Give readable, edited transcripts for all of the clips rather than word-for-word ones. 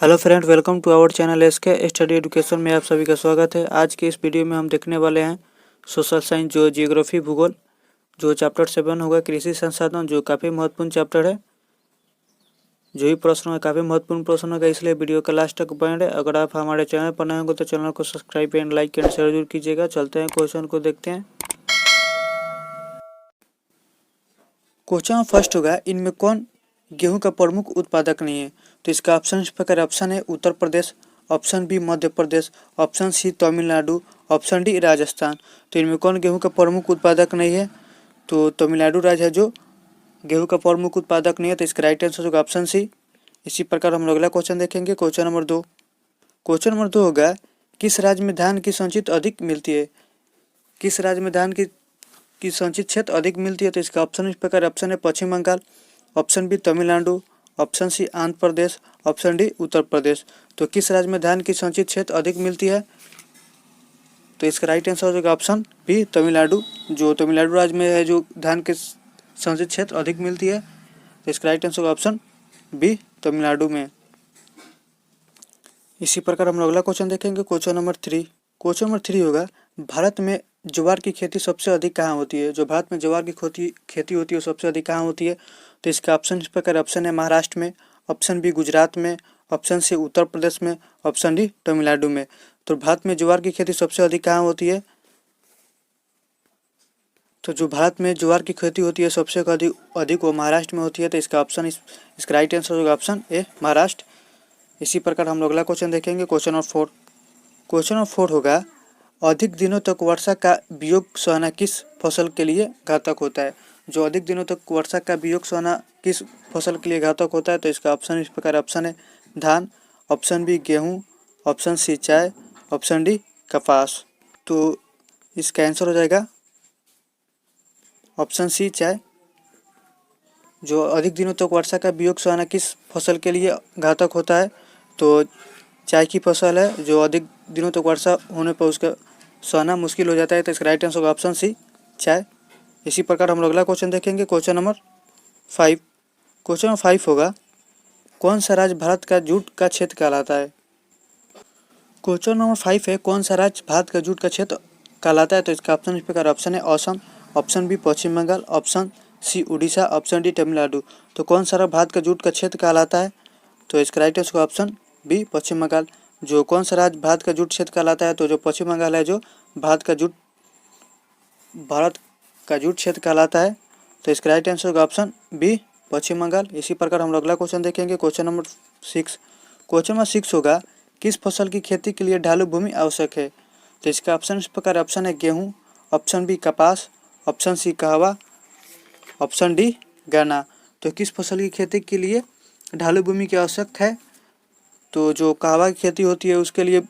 Hello friend, welcome to our channel SK study education में आप सभी का स्वागत है। आज के इस वीडियो में हम देखने वाले हैं सोशल साइंस जो जियोग्राफी भूगोल जो चैप्टर 7 होगा कृषि संसाधन, जो काफ़ी महत्वपूर्ण चैप्टर है। जो ही प्रश्न है काफ़ी महत्वपूर्ण प्रश्न होगा, इसलिए वीडियो का लास्ट तक बने रहे। अगर आप हमारे चैनल पर नए होंगे तो चैनल को subscribe and like and share जरूर कीजिएगा। चलते हैं क्वेश्चन को देखते हैं। क्वेश्चन फर्स्ट होगा, इनमें कौन गेहूं का प्रमुख उत्पादक नहीं है? तो इसका ऑप्शन इस प्रकार ऑप्शन है Uttar Pradesh, option B Madhya Pradesh, option C Tamil Nadu, option D Rajasthan. तो इनमें कौन गेहूं का प्रमुख उत्पादक नहीं है? तो तमिलनाडु राज्य है जो गेहूं का प्रमुख उत्पादक नहीं है। तो इसका राइट आंसर होगा ऑप्शन सी। इसी प्रकार हम लोग अगला क्वेश्चन देखेंगे। क्वेश्चन नंबर 2 होगा, किस राज्य में धान की संचित अधिक मिलती है? किस राज्य में धान की संचित क्षेत्र अधिक मिलती है? तो इसका ऑप्शन इस प्रकार ऑप्शन है Paschim Bangal, option B Tamil Nadu, option C Andhra Pradesh, option D Uttar Pradesh. तो किस राज्य में धान की संचित क्षेत्र अधिक मिलती है? तो इसका राइट आंसर हो जाएगा ऑप्शन बी तमिलनाडु। जो तमिलनाडु राज्य में है जो धान के संचित क्षेत्र अधिक मिलती है। तो इसका राइट आंसर होगा ऑप्शन बी तमिलनाडु में। इसी प्रकार हम लोग अगला क्वेश्चन देखेंगे। क्वेश्चन नंबर 3 होगा, भारत में ज्वार की खेती सबसे अधिक कहाँ होती है? जो भारत में ज्वार की खेती होती है वो सबसे अधिक कहाँ होती है? तो इसका ऑप्शन इस प्रकार ऑप्शन है महाराष्ट्र में, ऑप्शन बी गुजरात में, ऑप्शन सी उत्तर प्रदेश में, ऑप्शन डी तमिलनाडु में। तो भारत में ज्वार की खेती सबसे अधिक कहाँ होती है? तो जो भारत में ज्वार की खेती होती है सबसे अधिक वो महाराष्ट्र में होती है। तो इसका ऑप्शन इसका राइट आंसर होगा ऑप्शन ए महाराष्ट्र। इसी प्रकार हम लोग अगला क्वेश्चन देखेंगे। क्वेश्चन नंबर 4 होगा, अधिक दिनों तक वर्षा का वियोग सहना किस फसल के लिए घातक होता है? जो अधिक दिनों तक वर्षा का वियोग सहना किस फसल के लिए घातक होता है? तो इसका ऑप्शन इस प्रकार ऑप्शन है धान, ऑप्शन बी गेहूं, ऑप्शन सी चाय, ऑप्शन डी कपास। तो इसका आंसर हो जाएगा ऑप्शन सी चाय। जो अधिक दिनों तक वर्षा का वियोग सहना किस फसल के लिए घातक होता है? तो चाय की फसल है जो अधिक दिनों तक वर्षा होने पर उसका सहना मुश्किल हो जाता है। तो इसका राइट आंसर होगा ऑप्शन सी चाय। इसी प्रकार हम लोग अगला क्वेश्चन देखेंगे। क्वेश्चन नंबर 5 होगा, कौन सा राज्य भारत का जूट का क्षेत्र कहलाता है? क्वेश्चन नंबर 5 है, कौन सा राज्य भारत का जूट का क्षेत्र कहलाता है? तो इसका ऑप्शन इस प्रकार ऑप्शन है Assam, option B Paschim Bangal, option C Orissa, option D Tamil Nadu. तो कौन सा राज्य भारत का जूट का क्षेत्र कहलाता है? तो इसका राइट आंसर होगा ऑप्शन बी पश्चिम बंगाल। जो कौन सा राज्य भारत का जूट क्षेत्र कहलाता है? तो जो पश्चिम बंगाल है जो भारत का जूट क्षेत्र कहलाता है। तो इसका राइट आंसर होगा ऑप्शन बी पश्चिम बंगाल। इसी प्रकार हम लोग अगला क्वेश्चन देखेंगे। क्वेश्चन नंबर 6 होगा, किस फसल की खेती के लिए ढालू भूमि आवश्यक है? तो इसका ऑप्शन इस प्रकार ऑप्शन है गेहूं, ऑप्शन बी कपास, ऑप्शन सी कहवा, ऑप्शन डी गन्ना। तो किस फसल की खेती के लिए ढालू भूमि की आवश्यक है? तो जो कहवा की खेती होती है उसके लिए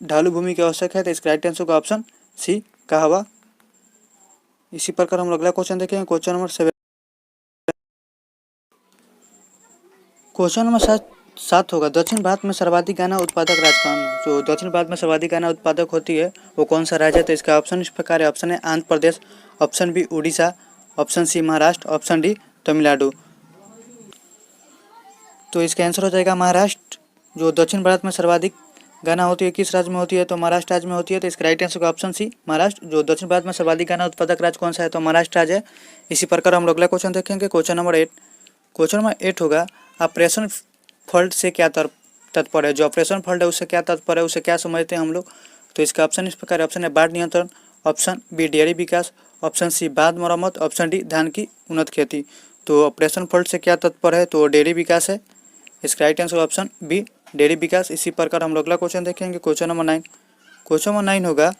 ढालू भूमि की आवश्यक है। तो इसका राइट आंसर होगा ऑप्शन सी कहवा। इसी प्रकार हम लोग अगला क्वेश्चन देखेंगे। क्वेश्चन नंबर 7 होगा, दक्षिण भारत में सर्वाधिक गन्ना उत्पादक राज्य कौन है? जो दक्षिण भारत में सर्वाधिक गन्ना उत्पादक होती है वो कौन सा राज्य है? तो इसका ऑप्शन इस प्रकार है, ऑप्शन है Andhra Pradesh, option B Orissa, option C Maharashtra, option D Tamil Nadu. तो इसका आंसर हो जाएगा महाराष्ट्र। जो दक्षिण भारत में सर्वाधिक गन्ना होती है किस राज्य में होती है? तो महाराष्ट्र राज्य में होती है। तो इसका राइट आंसर का ऑप्शन सी महाराष्ट्र। जो दक्षिण भारत में सर्वाधिक गन्ना उत्पादक राज्य कौन सा है? तो महाराष्ट्र राज्य है। इसी प्रकार हम लोग अगला क्वेश्चन देखेंगे। क्वेश्चन नंबर 8 होगा, ऑपरेशन फ्लड से क्या तात्पर्य है? जो ऑपरेशन फ्लड है उससे क्या तात्पर्य है, उसे क्या समझते हैं हम लोग? तो इसका ऑप्शन इस प्रकार ऑप्शन है बाढ़ नियंत्रण, ऑप्शन बी डेयरी विकास, ऑप्शन सी बांध मरम्मत, ऑप्शन डी धान की उन्नत खेती। तो ऑपरेशन फ्लड से क्या तात्पर्य है? तो डेयरी विकास है। इसका right answer option B dairy विकास। इसी प्रकार हम लोग अगला क्वेश्चन देखेंगे। क्वेश्चन नंबर 9 होगा,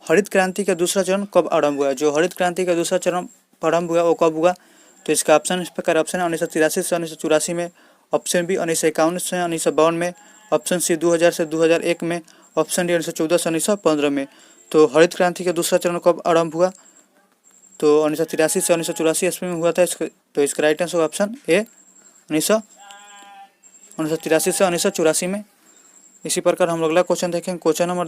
हरित क्रांति का दूसरा चरण कब आरंभ हुआ? जो हरित क्रांति का दूसरा चरण आरंभ हुआ वो कब हुआ? तो इसका ऑप्शन इस प्रकार ऑप्शन है 1983 से 1984 में, ऑप्शन बी 1951 से 1952 में, ऑप्शन सी 2000 से 2001 में, ऑप्शन डी 1914 से 1915 में। तो हरित क्रांति का दूसरा चरण कब आरंभ हुआ? तो 1983 से 1984 ईस्वी में हुआ था। तो इसका राइट आंसर ऑप्शन ए 1983 से 1984 में। इसी प्रकार हम लोग अगला क्वेश्चन देखेंगे। क्वेश्चन नंबर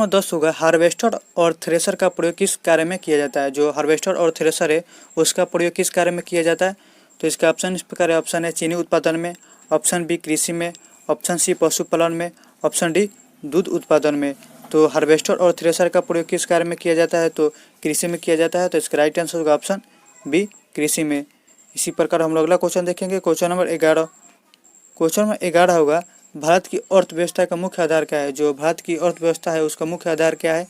10 होगा, हार्वेस्टर और थ्रेशर का प्रयोग किस कार्य में किया जाता है? जो हार्वेस्टर और थ्रेशर है उसका प्रयोग किस कार्य में किया जाता है? तो इसका ऑप्शन इस प्रकार है, ऑप्शन है चीनी उत्पादन में, ऑप्शन बी कृषि में, ऑप्शन सी पशुपालन में, ऑप्शन डी दूध उत्पादन में। तो हार्वेस्टर और थ्रेशर का प्रयोग किस कार्य में किया जाता है? तो कृषि में किया जाता है। तो इसका राइट आंसर होगा ऑप्शन बी कृषि में। इसी प्रकार हम लोग अगला क्वेश्चन देखेंगे। Question number 11। क्वेश्चन नंबर 11 होगा, भारत की अर्थव्यवस्था का मुख्य आधार क्या है? जो भारत की अर्थव्यवस्था है उसका मुख्य आधार क्या है?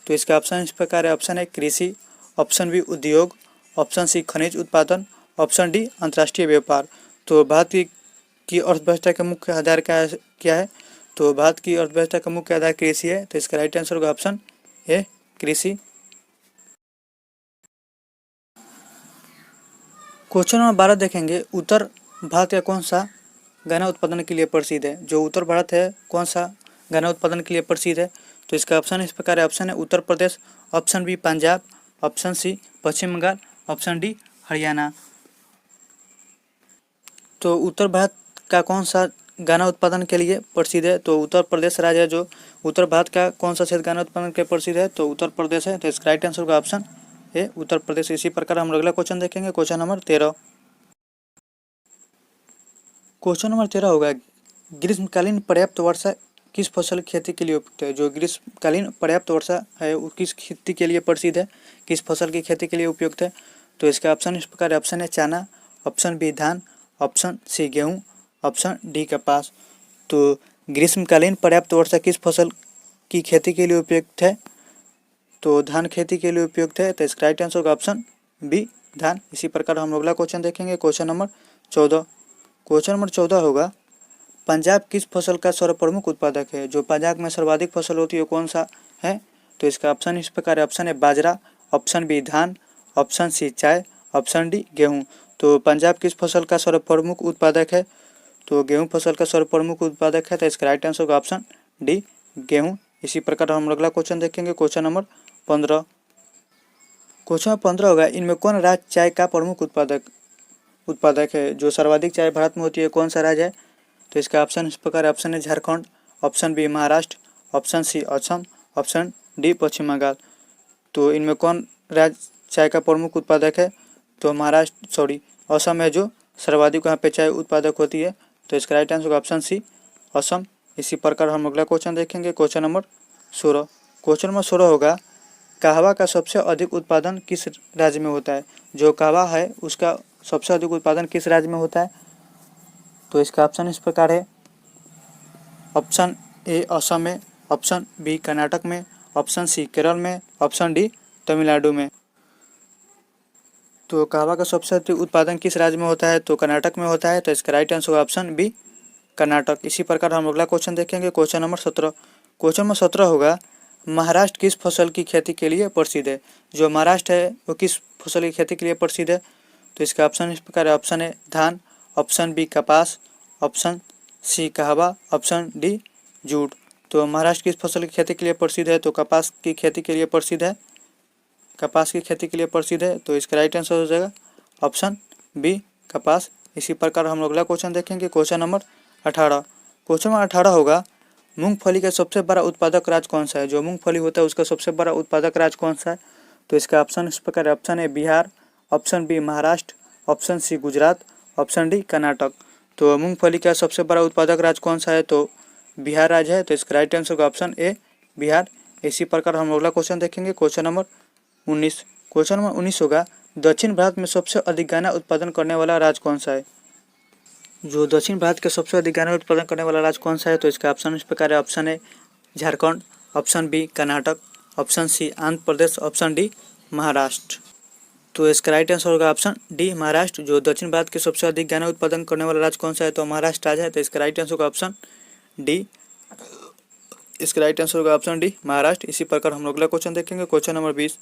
तो इसका ऑप्शन इस प्रकार है। ऑप्शन ए कृषि, ऑप्शन बी उद्योग, ऑप्शन सी खनिज उत्पादन, ऑप्शन डी अंतर्राष्ट्रीय व्यापार। तो भारत की अर्थव्यवस्था का मुख्य आधार क्या है? तो भारत की अर्थव्यवस्था का मुख्य आधार कृषि है। तो इसका राइट आंसर होगा ऑप्शन ए कृषि। क्वेश्चन नंबर 12 देखेंगे, उत्तर भारत का कौन सा गन्ना उत्पादन के लिए प्रसिद्ध है? जो उत्तर भारत है कौन सा गन्ना उत्पादन के लिए प्रसिद्ध है? तो इसका ऑप्शन इस प्रकार है। ऑप्शन है Uttar Pradesh, option B Punjab, option C Paschim Bangal, option D Haryana. तो उत्तर भारत का कौन सा गन्ना उत्पादन के लिए प्रसिद्ध है? तो उत्तर प्रदेश राज्य है जो उत्तर भारत का कौन सा क्षेत्र गन्ना उत्पादन के लिए प्रसिद्ध है? तो उत्तर प्रदेश है। तो इसका राइट आंसर होगा ऑप्शन ए उत्तर प्रदेश। इसी प्रकार हम अगला क्वेश्चन देखेंगे। Question number 13। क्वेश्चन नंबर 13 होगा, ग्रीष्मकालीन पर्याप्त वर्षा किस फसल की खेती के लिए उपयुक्त है? जो ग्रीष्मकालीन पर्याप्त वर्षा है वो किस खेती के लिए प्रसिद्ध है, किस फसल की खेती के लिए उपयुक्त है? तो इसका ऑप्शन इस प्रकार है। ऑप्शन है चना, ऑप्शन बी धान, ऑप्शन सी गेहूँ, ऑप्शन डी कपास। तो ग्रीष्मकालीन पर्याप्त वर्षा किस फसल की खेती के लिए उपयुक्त है? तो धान खेती के लिए उपयुक्त है। तो इसका राइट आंसर होगा ऑप्शन बी धान। इसी प्रकार हम अगला क्वेश्चन देखेंगे। Question number 14। क्वेश्चन नंबर 14 होगा, पंजाब किस फसल का सर्वप्रमुख उत्पादक है? जो पंजाब में सर्वाधिक फसल होती है कौन सा है? तो इसका ऑप्शन इस प्रकार है। ऑप्शन है बाजरा, ऑप्शन बी धान, ऑप्शन सी चाय, ऑप्शन डी गेहूँ। तो पंजाब किस फसल का सर्वप्रमुख उत्पादक है? तो गेहूँ फसल का सर्वप्रमुख उत्पादक है। तो इसका राइट आंसर होगा ऑप्शन डी गेहूँ। इसी प्रकार हम अगला क्वेश्चन देखेंगे। Question number 15। क्वेश्चन नंबर 15 होगा, इनमें कौन राज्य चाय का प्रमुख उत्पादक है? जो सर्वाधिक चाय भारत में होती है कौन सा राज्य है? तो इसका ऑप्शन इस प्रकार है। ऑप्शन है Jharkhand, option B Maharashtra, option C Assam, option D Paschim Bangal. तो इनमें कौन राज्य चाय का प्रमुख उत्पादक है? तो असम है जो सर्वाधिक वहाँ पे चाय उत्पादक होती है। तो इसका राइट आंसर होगा ऑप्शन सी असम। इसी प्रकार हम अगला क्वेश्चन देखेंगे। Question number 16। क्वेश्चन नंबर 16 होगा, कहवा का सबसे अधिक उत्पादन किस राज्य में होता है? जो कहवा है उसका सबसे अधिक उत्पादन किस राज्य में होता है? तो इसका ऑप्शन इस प्रकार है। ऑप्शन ए असम में, ऑप्शन बी कर्नाटक में, ऑप्शन सी केरल में, ऑप्शन डी तमिलनाडु में। तो कहवा का सबसे अधिक उत्पादन किस राज्य में होता है? तो कर्नाटक में होता है। तो इसका राइट आंसर होगा ऑप्शन बी कर्नाटक। इसी प्रकार हम अगला क्वेश्चन देखेंगे। Question number 17। क्वेश्चन नंबर 17 होगा, महाराष्ट्र किस फसल की खेती के लिए प्रसिद्ध है? जो महाराष्ट्र है वो किस फसल की खेती के लिए प्रसिद्ध है? तो इसका ऑप्शन इस प्रकार है। ऑप्शन है धान, ऑप्शन बी कपास, ऑप्शन सी कहवा, ऑप्शन डी जूट। तो महाराष्ट्र किस फसल की खेती के लिए प्रसिद्ध है? तो कपास की खेती के लिए प्रसिद्ध है। कपास की खेती के लिए प्रसिद्ध है। तो इसका राइट आंसर हो जाएगा ऑप्शन बी कपास। इसी प्रकार हम लोग अगला क्वेश्चन देखेंगे। Question number 18। क्वेश्चन नंबर 18 होगा, मूंगफली का सबसे बड़ा उत्पादक राज्य कौन सा है? जो मूंगफली होता है उसका सबसे बड़ा उत्पादक राज्य कौन सा है? तो इसका ऑप्शन इस प्रकार है। Option A Bihar, option B Maharashtra, option C Gujarat, option D Karnataka. तो मूंगफली का सबसे बड़ा उत्पादक राज्य कौन सा है? तो बिहार राज्य है। तो इसका राइट आंसर होगा ऑप्शन ए बिहार। इसी प्रकार हम अगला क्वेश्चन देखेंगे। Question number 19। क्वेश्चन नंबर 19 होगा, दक्षिण भारत में सबसे अधिक गन्ना उत्पादन करने वाला राज्य कौन सा है? जो दक्षिण भारत के सबसे अधिक गन्ना उत्पादन करने वाला राज्य कौन सा है? तो इसका ऑप्शन इस प्रकार है। Option A Jharkhand, option B Karnataka, option C Andhra Pradesh, option D Maharashtra. तो इसका राइट आंसर होगा ऑप्शन डी महाराष्ट्र। जो दक्षिण भारत के सबसे अधिक गन्ना उत्पादन करने वाला राज्य कौन सा है? तो महाराष्ट्र राज्य है। तो इसका राइट आंसर होगा ऑप्शन डी। इसका राइट आंसर होगा ऑप्शन डी महाराष्ट्र। इसी प्रकार हम अगला क्वेश्चन देखेंगे। Question number 20।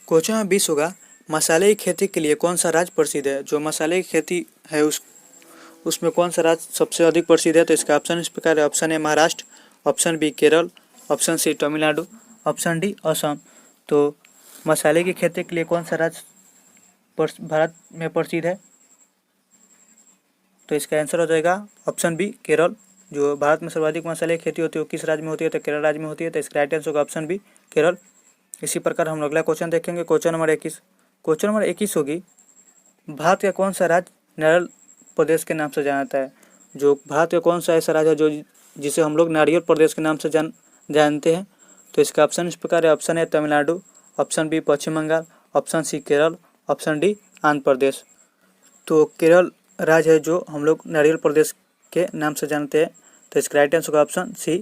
क्वेश्चन नंबर 20 होगा, मसाले की खेती के लिए कौन सा राज्य प्रसिद्ध है? जो मसाले की खेती है उसमें कौन सा राज्य सबसे अधिक प्रसिद्ध है? तो इसका ऑप्शन इस प्रकार है। Option A Maharashtra, option B Kerala, option C Tamil Nadu, option D Assam. तो मसाले की खेती के लिए कौन सा राज्य भारत में प्रसिद्ध है? तो इसका आंसर हो जाएगा ऑप्शन बी केरल। जो भारत में सर्वाधिक मसाले की खेती होती है वो किस राज्य में होती है? तो केरल राज्य में होती है। तो इसका राइट आंसर होगा ऑप्शन बी केरल। इसी प्रकार हम अगला क्वेश्चन देखेंगे। Question number 21। क्वेश्चन नंबर 21 होगी, भारत का कौन सा राज्य नारियल प्रदेश के नाम से जाना जाता है। जो भारत का कौन सा ऐसा राज्य है जो जिसे हम लोग नारियल प्रदेश के नाम से जानते हैं? तो इसका ऑप्शन इस प्रकार है। Option A Tamil Nadu, option B Paschim Bangal, option C Kerala, option D Andhra Pradesh. तो केरल राज्य है जो हम लोग नारियल प्रदेश के नाम से जानते हैं। तो इसका राइट आंसर होगा ऑप्शन सी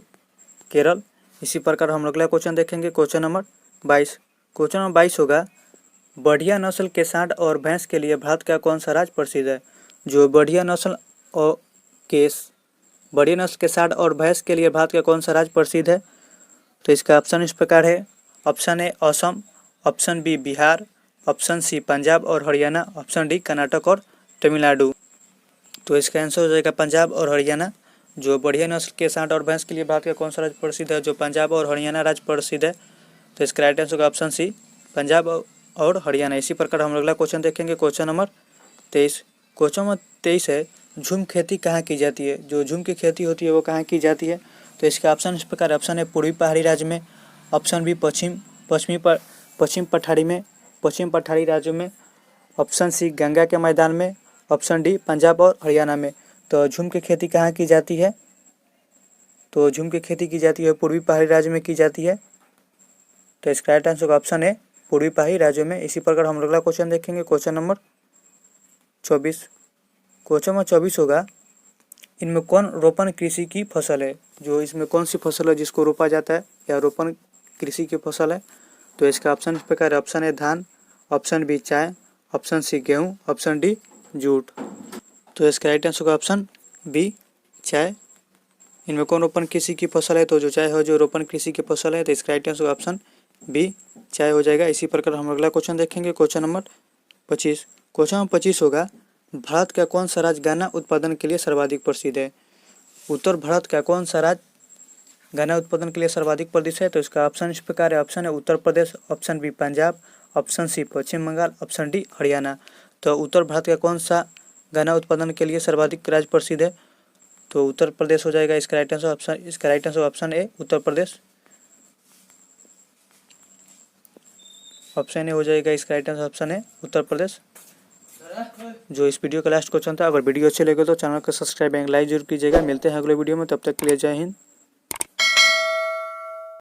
केरल। इसी प्रकार हम लोग अगला क्वेश्चन देखेंगे, क्वेश्चन नंबर 22। क्वेश्चन नंबर 22 होगा, बढ़िया नस्ल के सांड और भैंस के लिए भारत का कौन सा राज्य प्रसिद्ध है? जो बढ़िया नस्ल के सांड और भैंस के लिए भारत का कौन सा राज्य प्रसिद्ध है? तो इसका ऑप्शन इस प्रकार है। Option A Assam, option B Bihar, option C Punjab और हरियाणा, ऑप्शन डी कर्नाटक और तमिलनाडु। तो इसका आंसर हो जाएगा पंजाब और हरियाणा। जो बढ़िया नस्ल के सांड और भैंस के लिए भारत का कौन सा राज्य प्रसिद्ध है? जो पंजाब और हरियाणा राज्य प्रसिद्ध है। तो इसका राइट आंसर होगा ऑप्शन सी पंजाब और हरियाणा। इसी प्रकार हम अगला क्वेश्चन देखेंगे, क्वेश्चन नंबर 23। क्वेश्चन नंबर 23 है, झूम खेती कहाँ की जाती है? जो झूम की खेती होती है वो कहाँ की जाती है? तो इसका ऑप्शन इस प्रकार, ऑप्शन है पूर्वी पहाड़ी राज्य में, ऑप्शन बी पश्चिम पठारी राज्यों में, ऑप्शन सी गंगा के मैदान में, ऑप्शन डी पंजाब और हरियाणा में। तो झूम की खेती कहाँ की जाती है? तो झूम की खेती की जाती है पूर्वी पहाड़ी राज्य में की जाती है। तो इसका राइट आंसर का ऑप्शन है पूर्वी पहाड़ी राज्यों में। इसी प्रकार हम अगला क्वेश्चन देखेंगे, क्वेश्चन नंबर 24। क्वेश्चन नंबर 24 होगा, इनमें कौन रोपण कृषि की फसल है? जो इसमें कौन सी फसल है जिसको रोपा जाता है या रोपण कृषि की फसल है? तो इसका ऑप्शन इस प्रकार, ऑप्शन है धान, ऑप्शन बी चाय, ऑप्शन सी गेहूँ, ऑप्शन डी जूट। तो इसका राइट आंसर का ऑप्शन बी चाय। इनमें कौन रोपण कृषि की फसल है? तो जो चाय है जो रोपण कृषि की फसल है। तो इसका राइट आंसर का ऑप्शन बी चाय हो जाएगा। इसी प्रकार हम अगला क्वेश्चन देखेंगे, क्वेश्चन नंबर 25। क्वेश्चन नंबर 25 होगा, भारत का कौन सा राज्य गन्ना उत्पादन के लिए सर्वाधिक प्रसिद्ध है? उत्तर भारत का कौन सा राज्य गन्ना उत्पादन के लिए सर्वाधिक प्रसिद्ध है? तो इसका ऑप्शन इस प्रकार है। ऑप्शन है Uttar Pradesh, option B Punjab, option C Paschim Bangal, option D Haryana. तो उत्तर भारत का कौन सा गन्ना उत्पादन के लिए सर्वाधिक राज्य प्रसिद्ध है? तो उत्तर प्रदेश हो जाएगा इसका right answer option A Uttar Pradesh. Option A हो जाएगा इसका right answer option A Uttar Pradesh. जो इस वीडियो का लास्ट क्वेश्चन था। अगर वीडियो अच्छे लगे तो चैनल को सब्सक्राइब एंड लाइक जरूर कीजिएगा। मिलते हैं अगले वीडियो में, तब तक के लिए जय हिंद।